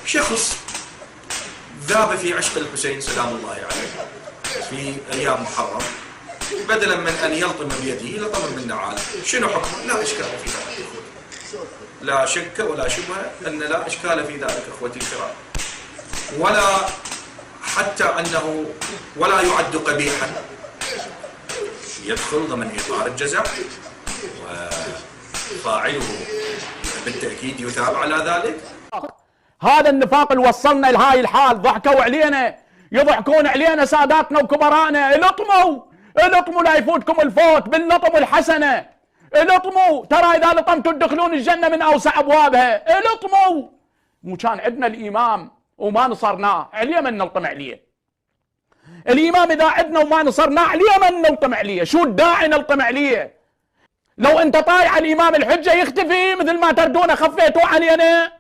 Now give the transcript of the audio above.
شخص ذاب في عشق الحسين سلام الله عليه في أيام محرم، بدلا من أن يلطم بيده لطم بالنعال. شنو حكمه؟ لا إشكال في ذلك، لا شك ولا شبهة أن لا إشكال في ذلك أخوتي الكرام، ولا حتى أنه ولا يعد قبيحا، يدخل ضمن إطار الجزع، وفاعله بالتأكيد يثاب على ذلك. هذا النفاق اللي وصلنا لهاي الحال، ضحكوا علينا، يضحكون علينا ساداتنا وكبرانا. القموا لا يفوتكم الفوت باللطم الحسنة، القموا، ترى إذا لطمتوا تدخلون الجنة من أوسع أبوابها. القموا، مو كان عندنا الإمام وما نصرناه، عليه من نلطم عليه. الإمام إذا عندنا وما نصرناه عليه من نلطم عليه. شو الداعي نلطم عليه؟ لو أنت طايع الإمام الحجة يختفي مثل ما تردون خفيتوا علينا.